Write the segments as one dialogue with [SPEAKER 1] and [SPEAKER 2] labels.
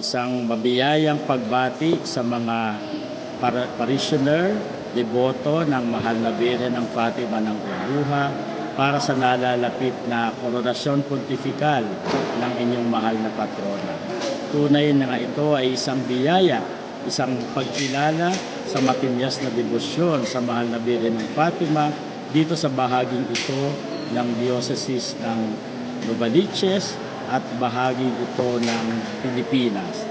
[SPEAKER 1] Isang mabiyayang pagbati sa mga parishioner, deboto ng mahal na Birhen ng Fatima ng Urduha para sa nalalapit na koronasyon pontifikal ng inyong mahal na patrona. Tunay na nga ito ay isang biyaya, isang pagkilala sa matinyas na debosyon sa mahal na Birhen ng Fatima dito sa bahaging ito ng Diocese ng Novaliches at bahagi ito ng Pilipinas.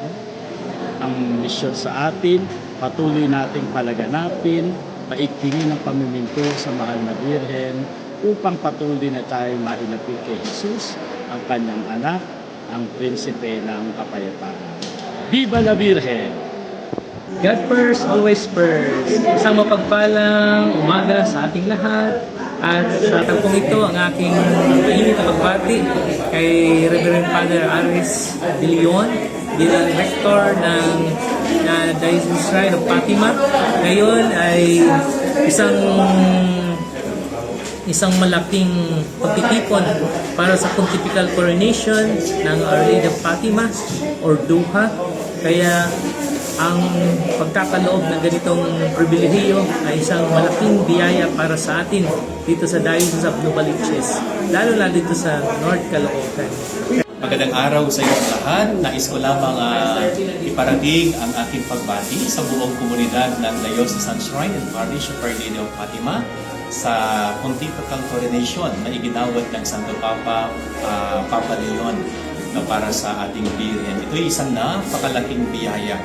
[SPEAKER 1] Ang misyon sa atin, patuloy nating palaganapin, paigtingin ang pamiminto sa mahal na Birhen upang patuloy na tayo mailapit kay Jesus, ang kanyang anak, ang prinsipe ng kapayapaan. Viva la Virgen!
[SPEAKER 2] God first, always first. Isang mapagpalang umaga sa ating lahat. At sa tagpong ito, ang aking mainit na pagbati kay Reverend Father Aris de Leon, bilang rector ng Diocese Shrine of Fatima. Ngayon ay isang malaking pagtitipon para sa pontifical coronation ng Our Lady of Fatima or Duha. Kaya ang pagkakaloob ng ganitong pribilehiyo ay isang malaking biyaya para sa atin dito sa Diocese of Novaliches, lalo na dito sa North Caloocan.
[SPEAKER 3] Magandang araw sa inyong lahat. Nais ko lamang iparating ang aking pagbati sa buong komunidad ng Diocesan Shrine and Parish of Our Lady of Fatima sa Pontifical Coronation na iginawad ng Santo Papa Papa Leon para sa ating Birhen. Ito ay isang napakalaking biyaya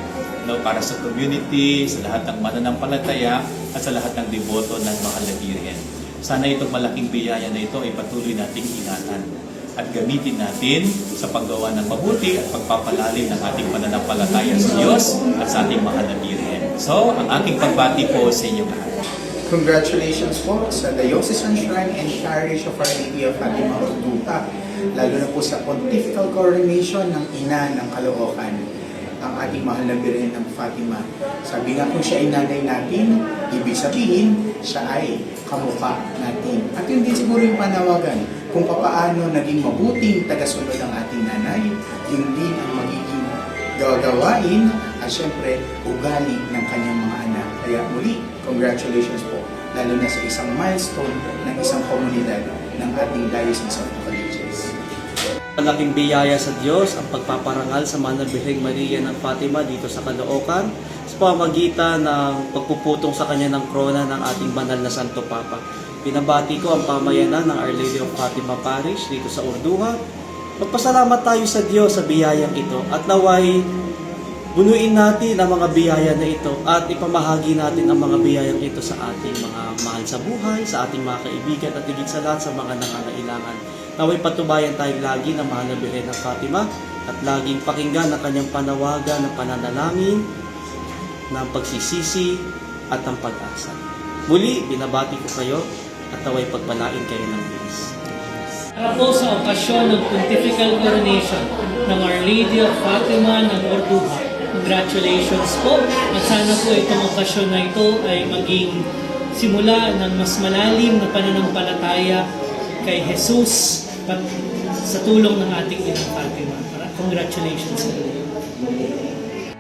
[SPEAKER 3] para sa community, sa lahat ng mananampalataya at sa lahat ng deboto ng mahal na Birhen. Sana itong malaking biyaya na ito ay patuloy nating ingatan at gamitin natin sa paggawa ng mabuti at pagpapalalim ng ating pananampalataya sa Diyos at sa ating mahal na Birhen. So, ang aking pagbati po sa inyo lahat.
[SPEAKER 4] Congratulations po sa Diocesan Shrine and Parish of Our Lady of Fatima Urduha, lalo na po sa Pontifical Coronation ng Ina ng Caloocan, ang ating mahal na Birhen ng Fatima. Sabi nga kung siya ay nanay natin, ibig sabihin, siya ay kamukha natin. At yun din siguro yung panawagan, kung papaano naging mabuting tagasunod ng ating nanay, yun din ang magiging gagawain at syempre, ugali ng kanyang mga anak. Kaya muli, congratulations po, lalo na sa isang milestone ng isang komunidad ng ating Diocese of Novaliches.
[SPEAKER 5] Malaking biyaya sa Diyos ang pagpaparangal sa Mahal na Birheng Maria ng Fatima dito sa Caloocan sa pamamagitan ng pagpuputong sa kanya ng krona ng ating banal na Santo Papa. Pinabati ko ang pamayanan ng Our Lady of Fatima Parish dito sa Urduha. Magpasalamat tayo sa Diyos sa biyayang ito at naway bunuin natin ang mga biyaya na ito at ipamahagi natin ang mga biyayang ito sa ating mga mahal sa buhay, sa ating mga kaibigan at higit sa lahat sa mga nangangailangan. Naway patubayan tayo lagi ng Mahal na Birhen ng Fatima at laging pakinggan ang kanyang panawagan ng pananalangin, ng pagsisisi at ng pag-asa. Muli, binabati ko kayo at naway pagpalain kayo ng Diyos.
[SPEAKER 2] Para po sa okasyon ng Pontifical Coronation ng Our Lady of Fatima ng Urduha, congratulations po at sana po itong okasyon na ito ay maging simula ng mas malalim na pananampalataya kay Jesus at sa tulong ng ating Inang Fatima. Congratulations po.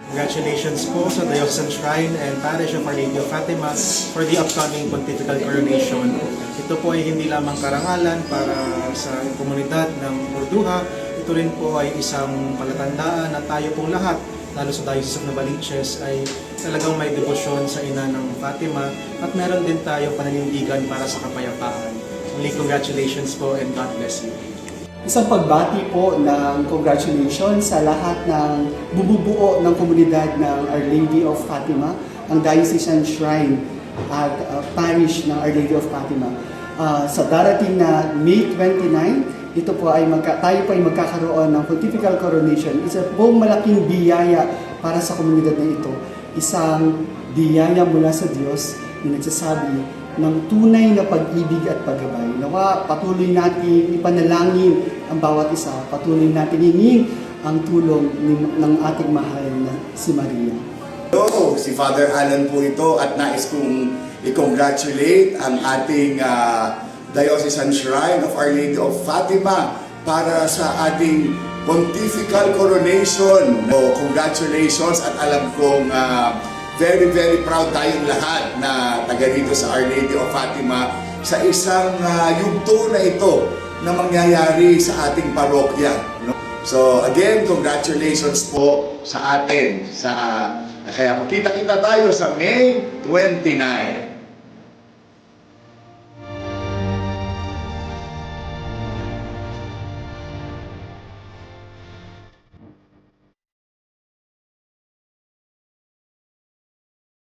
[SPEAKER 6] Congratulations po sa Diocesan Shrine and Parish of Our Lady of Fatima for the upcoming Pontifical Coronation. Ito po ay hindi lamang karangalan para sa komunidad ng Urduha. Ito rin po ay isang palatandaan na tayo pong lahat, lalo sa Diocese of Novaliches, ay talagang may debosyon sa Ina ng Fatima at meron din tayo pananindigan para sa kapayapaan. Muli, congratulations po and God bless you.
[SPEAKER 7] Isang pagbati po ng congratulations sa lahat ng bumubuo ng komunidad ng Our Lady of Fatima, ang Diocesan Shrine at Parish ng Our Lady of Fatima. Sa darating na May 29, ito po ay tayo po ay magkakaroon ng Pontifical Coronation. Isa pong malaking biyaya para sa komunidad na ito. Isang biyaya mula sa Diyos na nagsasabi ng tunay na pag-ibig at paggabay. Nawa, patuloy natin ipanalangin ang bawat isa. Patuloy natin hingin ang tulong ng ating mahal na si Maria.
[SPEAKER 8] Hello, si Father Alan po ito at nais kong i-congratulate ang ating Diocesan Shrine of Our Lady of Fatima para sa ating pontifical coronation. So, congratulations at alam kong very, very proud tayong lahat na taga rito sa Our Lady of Fatima sa isang yugto na ito na mangyayari sa ating parokya. No? So again, congratulations po sa atin. Kaya makita-kita tayo sa May 29.